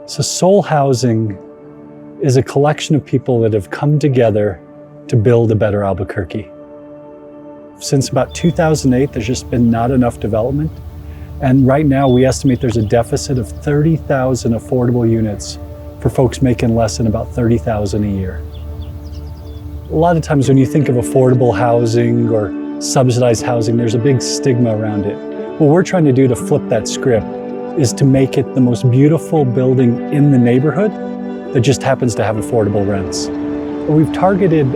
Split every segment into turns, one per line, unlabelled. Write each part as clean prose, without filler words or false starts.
So Soul Housing is a collection of people that have come together to build a better Albuquerque. Since about 2008, there's just been not enough development. And right now we estimate there's a deficit of 30,000 affordable units for folks making less than about 30,000 a year. A lot of times when you think of affordable housing or subsidized housing, there's a big stigma around it. What we're trying to do to flip that script is to make it the most beautiful building in the neighborhood that just happens to have affordable rents. We've targeted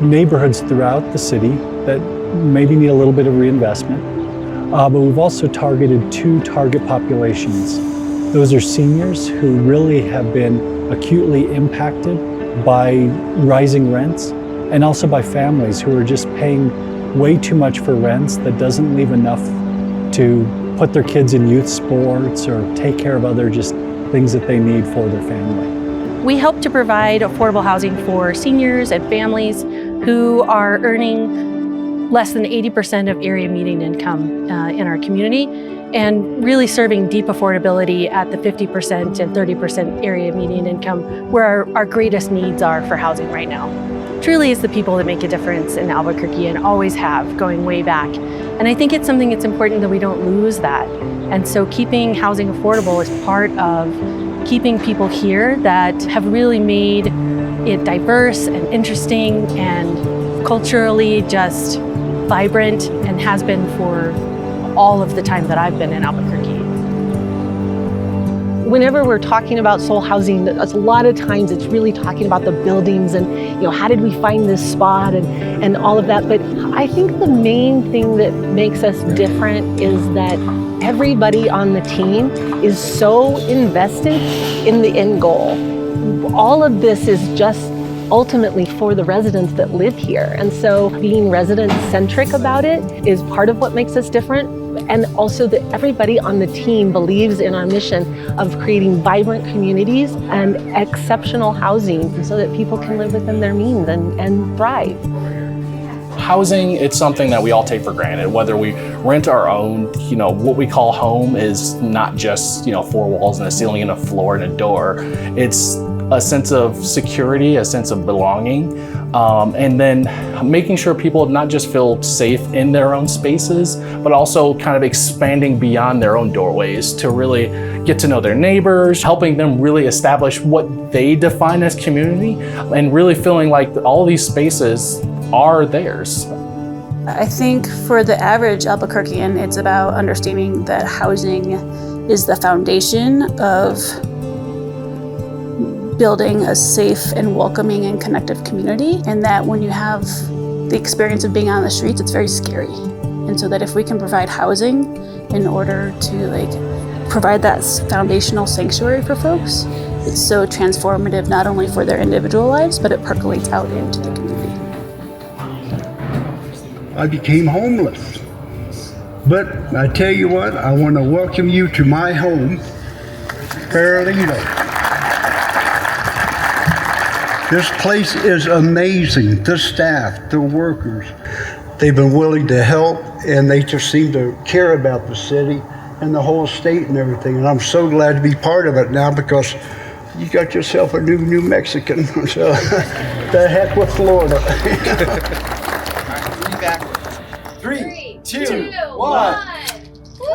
neighborhoods throughout the city that maybe need a little bit of reinvestment, but we've also targeted two target populations. Those are seniors who really have been acutely impacted by rising rents, and also by families who are just paying way too much for rents that doesn't leave enough to put their kids in youth sports or take care of other just things that they need for their family.
We help to provide affordable housing for seniors and families who are earning less than 80% of area median income in our community, and really serving deep affordability at the 50% and 30% area median income, where our greatest needs are for housing right now. Truly is the people that make a difference in Albuquerque, and always have, going way back. And I think it's something that's important that we don't lose that. And so keeping housing affordable is part of keeping people here that have really made it diverse and interesting and culturally just vibrant, and has been for all of the time that I've been in Albuquerque.
Whenever we're talking about Soul Housing, a lot of times it's really talking about the buildings and, how did we find this spot and all of that. But I think the main thing that makes us different is that everybody on the team is so invested in the end goal. All of this is just ultimately for the residents that live here. And so being resident-centric about it is part of what makes us different. And also that everybody on the team believes in our mission of creating vibrant communities and exceptional housing so that people can live within their means and thrive.
Housing, it's something that we all take for granted, whether we rent our own. What we call home is not just, four walls and a ceiling and a floor and a door. It's a sense of security, a sense of belonging, and then making sure people not just feel safe in their own spaces, but also kind of expanding beyond their own doorways to really get to know their neighbors, helping them really establish what they define as community, and really feeling like all these spaces are theirs.
I think for the average Albuquerquean, it's about understanding that housing is the foundation of building a safe and welcoming and connective community, and that when you have the experience of being on the streets, it's very scary. And so that if we can provide housing in order to provide that foundational sanctuary for folks, it's so transformative not only for their individual lives, but it percolates out into the community.
I became homeless. But I tell you what, I want to welcome you to my home, Farolito. This place is amazing. The staff, the workers, they've been willing to help, and they just seem to care about the city and the whole state and everything. And I'm so glad to be part of it now, because you got yourself a new Mexican. So the heck with Florida.
3, 2, 1. Woo!